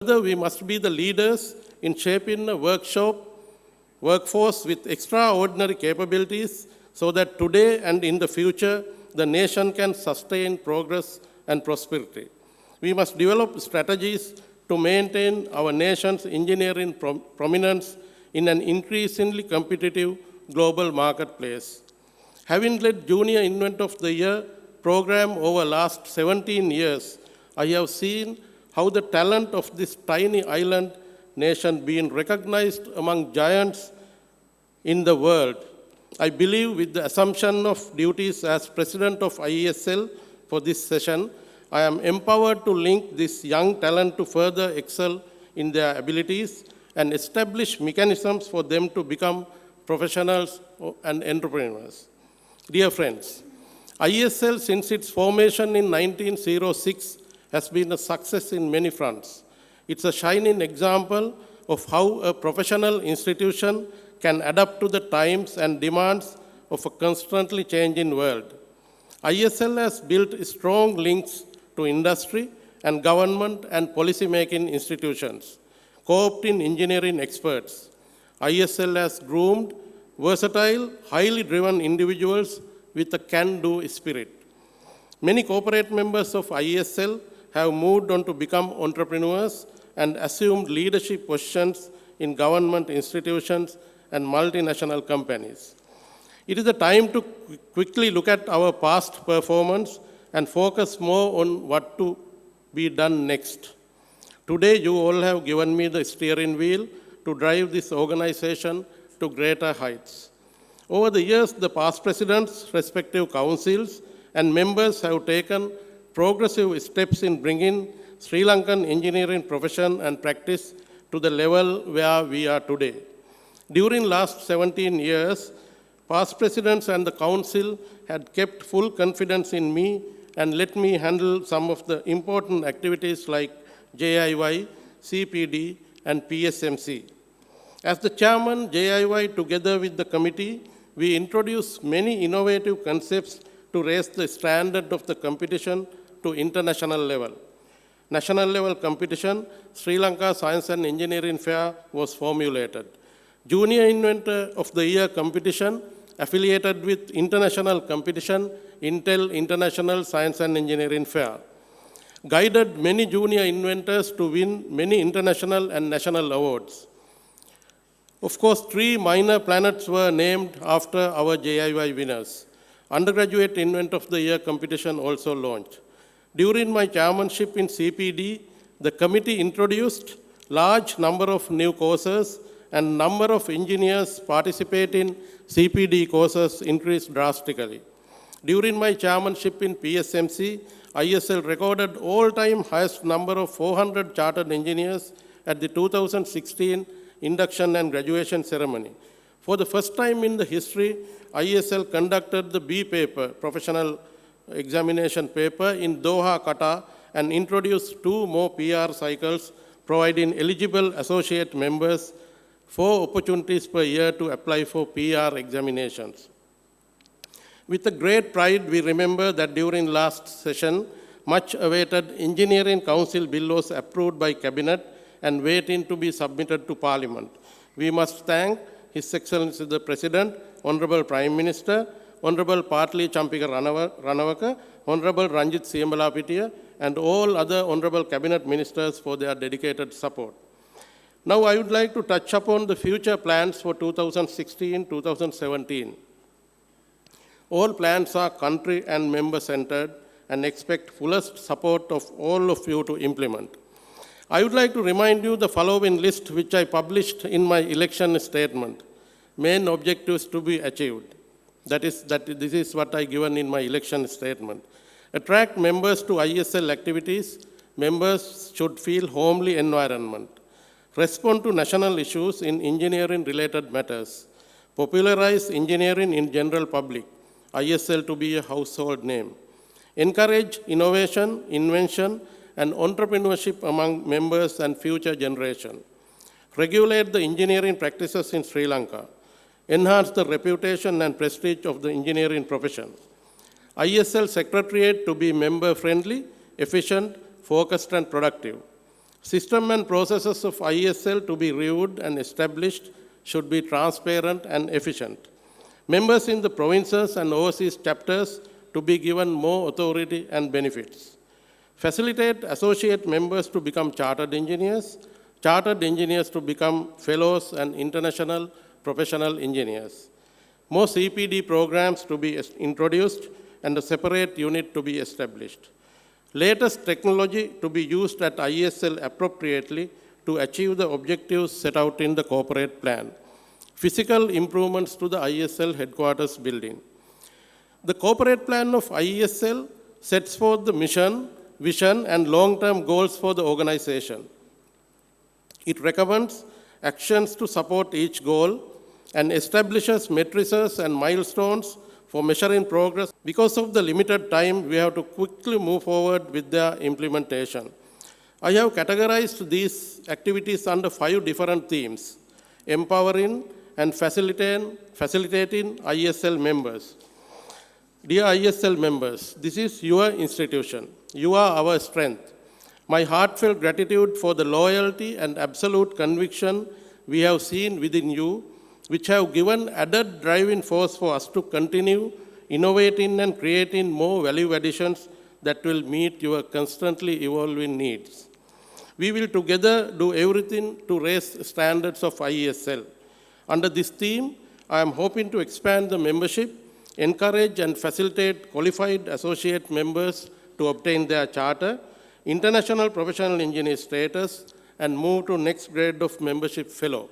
Further, we must be the leaders in shaping a workforce with extraordinary capabilities so that today and in the future, the nation can sustain progress and prosperity. We must develop strategies to maintain our nation's engineering prominence in an increasingly competitive global marketplace. Having led Junior Inventor of the Year program over the last 17 years, I have seen how the talent of this tiny island nation being recognized among giants in the world. I believe with the assumption of duties as president of IESL for this session, I am empowered to link this young talent to further excel in their abilities and establish mechanisms for them to become professionals and entrepreneurs. Dear friends, IESL since its formation in 1906 has been a success in many fronts. It's a shining example of how a professional institution can adapt to the times and demands of a constantly changing world. IESL has built strong links to industry and government and policy-making institutions, co-opting engineering experts. IESL has groomed versatile, highly driven individuals with a can-do spirit. Many corporate members of IESL have moved on to become entrepreneurs and assumed leadership positions in government institutions and multinational companies. It is a time to quickly look at our past performance and focus more on what to be done next. Today, you all have given me the steering wheel to drive this organization to greater heights. Over the years, the past presidents, respective councils, and members have taken progressive steps in bringing Sri Lankan engineering profession and practice to the level where we are today. During last 17 years, past presidents and the council had kept full confidence in me and let me handle some of the important activities like JIY, CPD, and PSMC. As the chairman, JIY together with the committee, we introduced many innovative concepts to raise the standard of the competition to international level. National level competition, Sri Lanka Science and Engineering Fair was formulated. Junior Inventor of the Year competition affiliated with international competition, Intel International Science and Engineering Fair, guided many junior inventors to win many international and national awards. Of course, 3 minor planets were named after our JIY winners. Undergraduate Inventor of the Year competition also launched. During my chairmanship in CPD, the committee introduced large number of new courses and number of engineers participating in CPD courses increased drastically. During my chairmanship in PSMC, IESL recorded all-time highest number of 400 chartered engineers at the 2016 induction and graduation ceremony. For the first time in the history, IESL conducted the B paper, professional examination paper, in Doha, Qatar, and introduced 2 more PR cycles, providing eligible associate members 4 opportunities per year to apply for PR examinations. With a great pride, we remember that during last session, much awaited Engineering Council bill was approved by Cabinet and waiting to be submitted to Parliament. We must thank His Excellency the President, Honorable Prime Minister, Honorable Partli Champika Ranawaka, Honorable Ranjit Siambalapitiya, and all other Honorable Cabinet Ministers for their dedicated support. Now I would like to touch upon the future plans for 2016-2017. All plans are country and member-centered and expect fullest support of all of you to implement. I would like to remind you the following list which I published in my election statement. Main objectives to be achieved. This is what I given in my election statement. Attract members to IESL activities. Members should feel homely environment. Respond to national issues in engineering-related matters. Popularize engineering in general public. IESL to be a household name. Encourage innovation, invention, and entrepreneurship among members and future generation. Regulate the engineering practices in Sri Lanka. Enhance the reputation and prestige of the engineering profession. IESL Secretariat to be member-friendly, efficient, focused, and productive. System and processes of ISL to be reviewed and established should be transparent and efficient. Members in the provinces and overseas chapters to be given more authority and benefits. Facilitate associate members to become chartered engineers to become fellows and international professional engineers. More CPD programs to be introduced and a separate unit to be established. Latest technology to be used at ISL appropriately to achieve the objectives set out in the corporate plan. Physical improvements to the ISL headquarters building. The corporate plan of ISL sets forth the mission, vision, and long-term goals for the organization. It recommends actions to support each goal and establishes matrices and milestones for measuring progress. Because of the limited time, we have to quickly move forward with their implementation. I have categorized these activities under 5 different themes: empowering and facilitating ISL members. Dear ISL members, this is your institution. You are our strength. My heartfelt gratitude for the loyalty and absolute conviction we have seen within you, which have given added driving force for us to continue innovating and creating more value additions that will meet your constantly evolving needs. We will together do everything to raise standards of ISL. Under this theme, I am hoping to expand the membership, encourage and facilitate qualified associate members to obtain their charter, international professional engineer status, and move to next grade of membership fellow.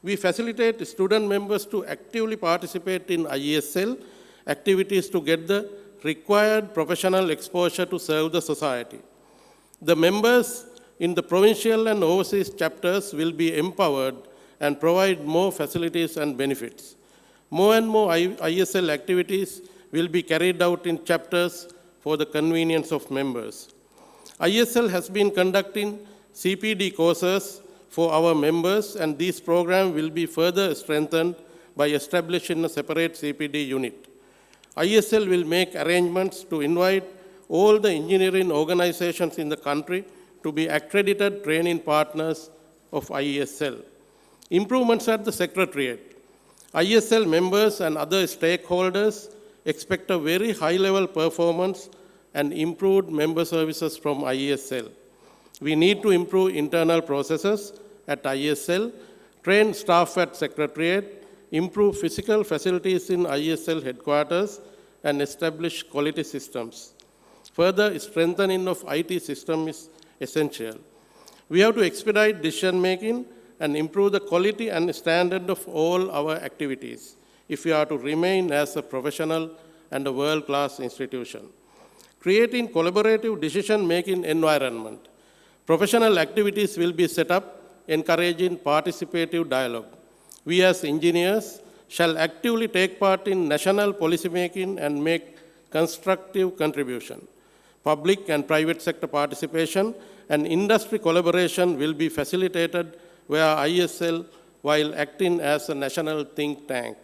We facilitate student members to actively participate in ISL activities to get the required professional exposure to serve the society. The members in the provincial and overseas chapters will be empowered and provide more facilities and benefits. More and more ISL activities will be carried out in chapters for the convenience of members. ISL has been conducting CPD courses for our members, and these programs will be further strengthened by establishing a separate CPD unit. ISL will make arrangements to invite all the engineering organizations in the country to be accredited training partners of ISL. Improvements at the Secretariat. ISL members and other stakeholders expect a very high-level performance and improved member services from ISL. We need to improve internal processes at ISL, train staff at Secretariat, improve physical facilities in ISL headquarters, and establish quality systems. Further, strengthening of IT system is essential. We have to expedite decision-making and improve the quality and standard of all our activities if we are to remain as a professional and a world-class institution. Creating collaborative decision-making environment. Professional activities will be set up encouraging participative dialogue. We as engineers shall actively take part in national policymaking and make constructive contribution. Public and private sector participation and industry collaboration will be facilitated via ISL while acting as a national think tank.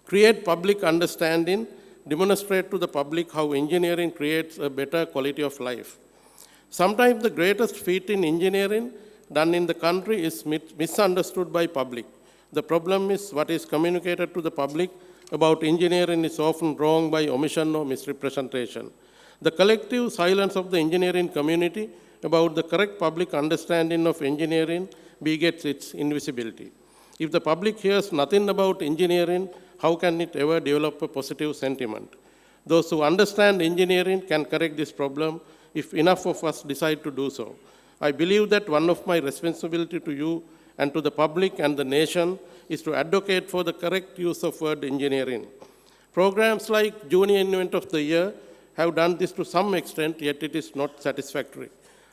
Create public understanding, demonstrate to the public how engineering creates a better quality of life. Sometimes the greatest feat in engineering done in the country is misunderstood by public. The problem is what is communicated to the public about engineering is often wrong by omission or misrepresentation. The collective silence of the engineering community about the correct public understanding of engineering begets its invisibility. If the public hears nothing about engineering, how can it ever develop a positive sentiment? Those who understand engineering can correct this problem if enough of us decide to do so. I believe that one of my responsibility to you and to the public and the nation is to advocate for the correct use of word engineering. Programs like Junior Inventor of the Year have done this to some extent, yet it is not satisfactory.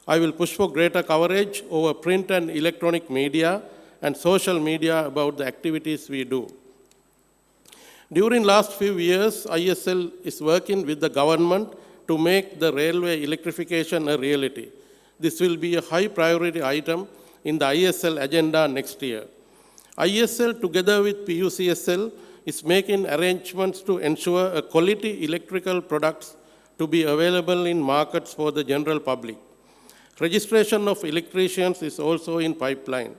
I will push for greater coverage over print and electronic media and social media about the activities we do. During last few years, ISL is working with the government to make the railway electrification a reality. This will be a high priority item in the ISL agenda next year. ISL, together with PUCSL, is making arrangements to ensure a quality electrical products to be available in markets for the general public. Registration of electricians is also in pipeline.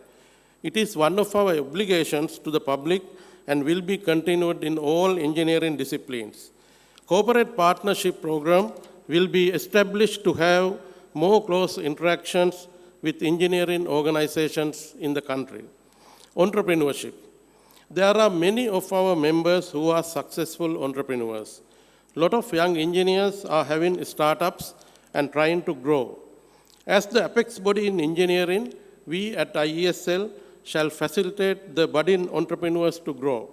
It is one of our obligations to the public and will be continued in all engineering disciplines. Corporate partnership program will be established to have more close interactions with engineering organizations in the country. Entrepreneurship. There are many of our members who are successful entrepreneurs. A lot of young engineers are having startups and trying to grow. As the apex body in engineering, we at IESL shall facilitate the budding entrepreneurs to grow.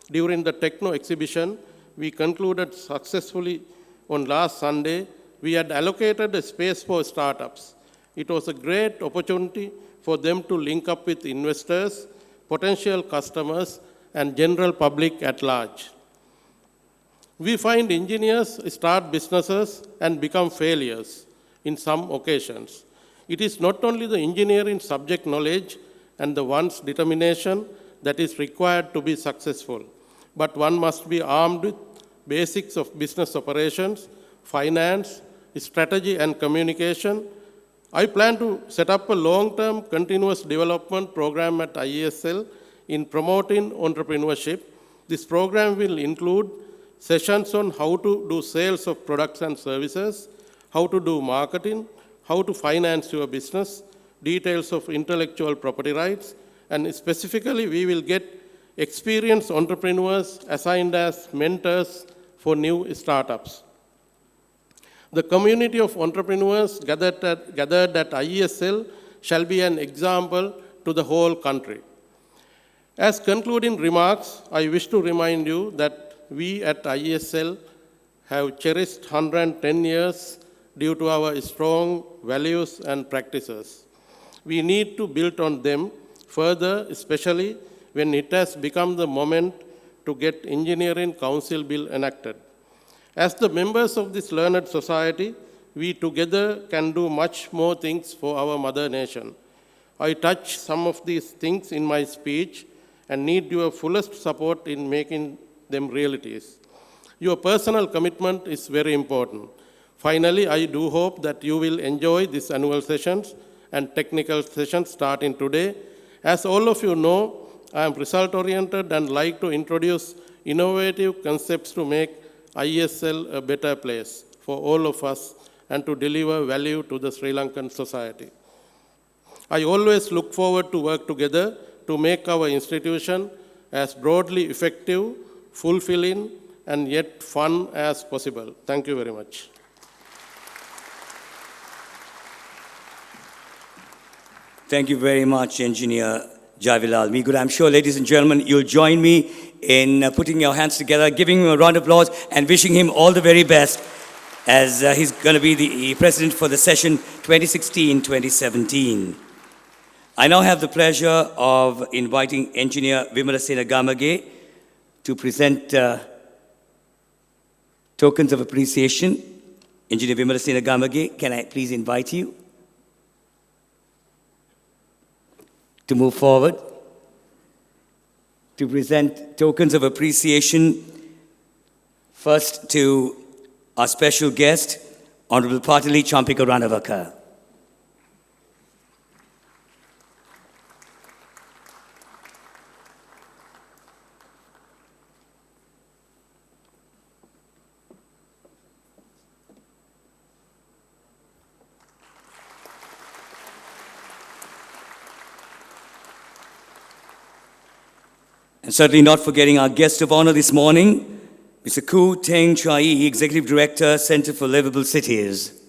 During the Techno exhibition, we concluded successfully on last Sunday. We had allocated a space for startups. It was a great opportunity for them to link up with investors, potential customers, and general public at large. We find engineers start businesses and become failures in some occasions. It is not only the engineering subject knowledge and the one's determination that is required to be successful, but one must be armed with basics of business operations, finance, strategy, and communication. I plan to set up a long-term continuous development program at IESL in promoting entrepreneurship. This program will include sessions on how to do sales of products and services, how to do marketing, how to finance your business, details of intellectual property rights, and specifically we will get experienced entrepreneurs assigned as mentors for new startups. The community of entrepreneurs gathered at IESL shall be an example to the whole country. As concluding remarks, I wish to remind you that we at IESL have cherished 110 years due to our strong values and practices. We need to build on them further, especially when it has become the moment to get Engineering Council Bill enacted. As the members of this learned society, we together can do much more things for our mother nation. I touch some of these things in my speech and need your fullest support in making them realities. Your personal commitment is very important. Finally, I do hope that you will enjoy these annual sessions and technical sessions starting today. As all of you know, I am result-oriented and like to introduce innovative concepts to make IESL a better place for all of us and to deliver value to the Sri Lankan society. I always look forward to work together to make our institution as broadly effective, fulfilling, and yet fun as possible. Thank you very much. Thank you very much, Engineer Javilalal Meegood. I'm sure, ladies and gentlemen, you'll join me in putting your hands together, giving him a round of applause, and wishing him all the very best as he's going to be the president for the session 2016-2017. I now have the pleasure of inviting Engineer Vimalasena Gamage to present tokens of appreciation. Engineer Vimalasena Gamage, can I please invite you to move forward to present tokens of appreciation, first to our special guest, Honorable Patali Champika Ranavaka. And certainly not forgetting our guest of honor this morning, Mr. Koo Teng Chai, Executive Director, Center for Livable Cities.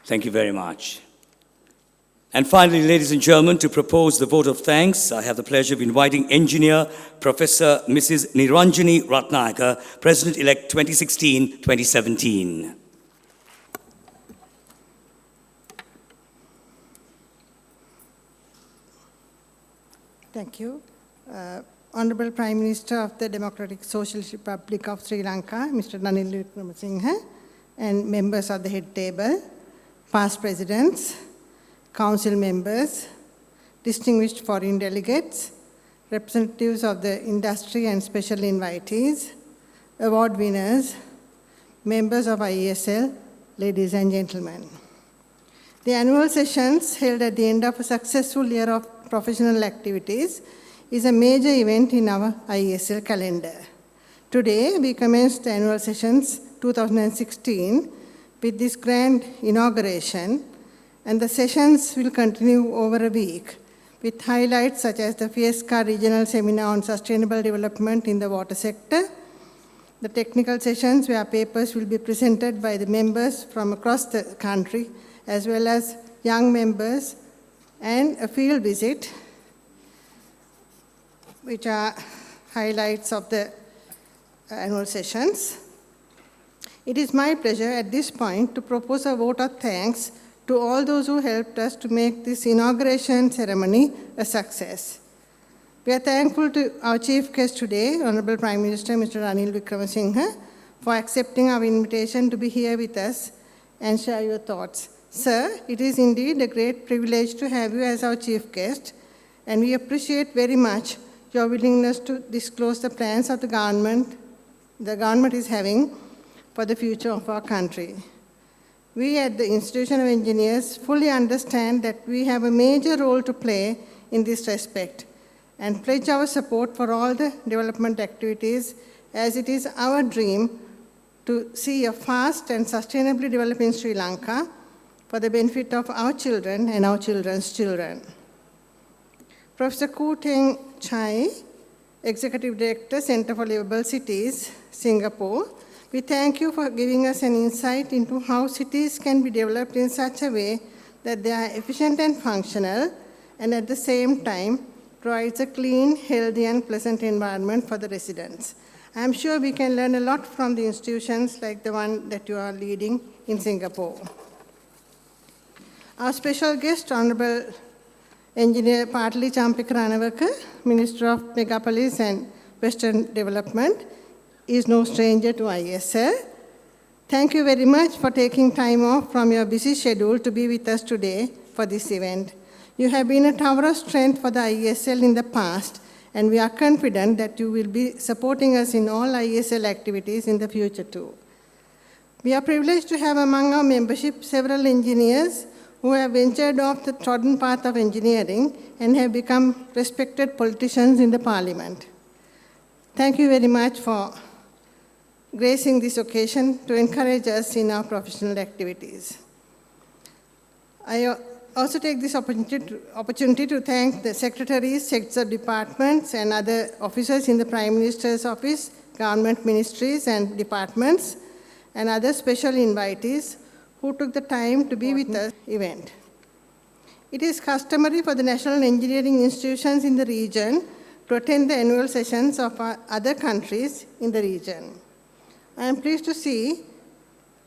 Thank you very much. And finally, ladies and gentlemen, to propose the vote of thanks, I have the pleasure of inviting Engineer Professor Mrs. Niranjani Ratnayaka, President-elect 2016-2017. Thank you. Honorable Prime Minister of the Democratic Socialist Republic of Sri Lanka, Mr. Ranil Wickremesinghe, and members of the head table, past presidents, council members, distinguished foreign delegates, representatives of the industry and special invitees, award winners, members of IESL, ladies and gentlemen. The annual sessions held at the end of a successful year of professional activities is a major event in our IESL calendar. Today, we commence the annual sessions 2016 with this grand inauguration, and the sessions will continue over a week with highlights such as the Fiesca Regional Seminar on Sustainable Development in the Water Sector, the technical sessions where papers will be presented by the members from across the country, as well as young members, and a field visit, which are highlights of the annual sessions. It is my pleasure at this point to propose a vote of thanks to all those who helped us to make this inauguration ceremony a success. We are thankful to our chief guest today, Honorable Prime Minister Mr. Ranil Wickremesinghe, for accepting our invitation to be here with us and share your thoughts. Sir, it is indeed a great privilege to have you as our chief guest, and we appreciate very much your willingness to disclose the plans of the government is having for the future of our country. We at the Institution of Engineers fully understand that we have a major role to play in this respect and pledge our support for all the development activities, as it is our dream to see a fast and sustainably developing Sri Lanka for the benefit of our children and our children's children. Professor Khoo Teng Chai, Executive Director, Center for Livable Cities, Singapore, we thank you for giving us an insight into how cities can be developed in such a way that they are efficient and functional, and at the same time provides a clean, healthy, and pleasant environment for the residents. I am sure we can learn a lot from the institutions like the one that you are leading in Singapore. Our special guest, Honorable Engineer Patali Champika Ranawaka, Minister of Megapolis and Western Development, is no stranger to IESL. Thank you very much for taking time off from your busy schedule to be with us today for this event. You have been a tower of strength for the IESL in the past, and we are confident that you will be supporting us in all IESL activities in the future too. We are privileged to have among our membership several engineers who have ventured off the trodden path of engineering and have become respected politicians in the parliament. Thank you very much for gracing this occasion to encourage us in our professional activities. I also take this opportunity to thank the secretaries, heads of departments, and other officers in the Prime Minister's office, government ministries and departments, and other special invitees who took the time to be with us event. It is customary for the national engineering institutions in the region to attend the annual sessions of other countries in the region. I am pleased to see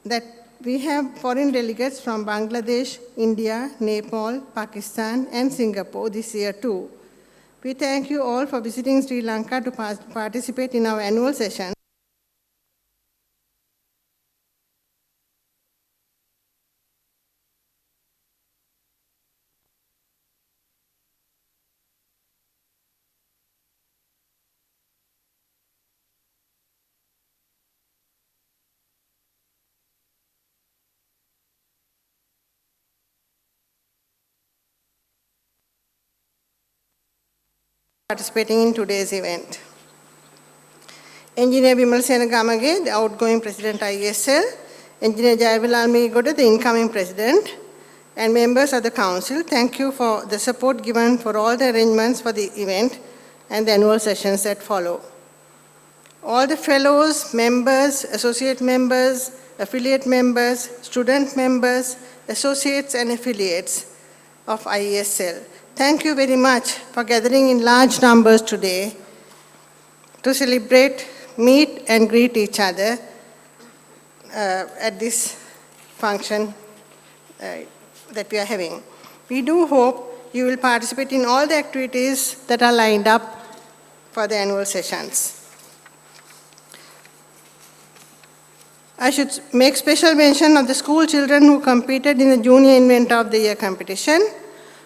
that we have foreign delegates from Bangladesh, India, Nepal, Pakistan, and Singapore this year too. We thank you all for visiting Sri Lanka to participate in our annual session. Participating in today's event. Engineer Bimal Senagamage, the outgoing President IESL, Engineer Jayavilal Meegoda, the incoming President, and members of the Council, thank you for the support given for all the arrangements for the event and the annual sessions that follow. All the fellows, members, associate members, affiliate members, student members, associates and affiliates of IESL, thank you very much for gathering in large numbers today to celebrate, meet and greet each other at this function that we are having. We do hope you will participate in all the activities that are lined up for the annual sessions. I should make special mention of the school children who competed in the Junior Inventor of the Year competition,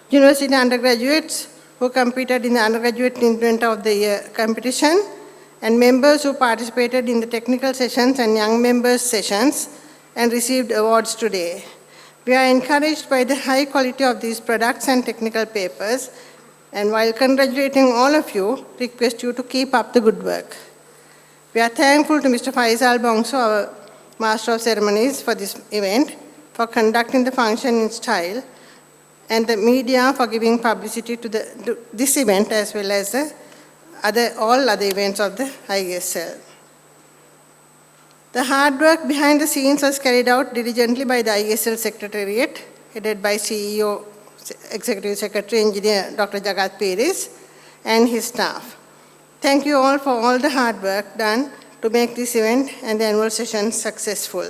university undergraduates who competed in the Undergraduate Inventor of the Year competition, and members who participated in the technical sessions and young members sessions and received awards today. We are encouraged by the high quality of these products and technical papers, and while congratulating all of you, request you to keep up the good work. We are thankful to Mr. Faisal Bongso, our Master of Ceremonies for this event, for conducting the function in style, and the media for giving publicity to this event as well as all other events of the IESL. The hard work behind the scenes was carried out diligently by the IESL Secretariat, headed by CEO, Executive Secretary, Engineer Dr. Jagat Peris, and his staff. Thank you all for all the hard work done to make this event and the annual session successful.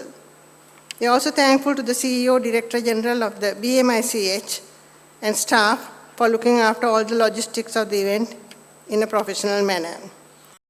We are also thankful to the CEO, Director General of the BMICH, and staff for looking after all the logistics of the event in a professional manner.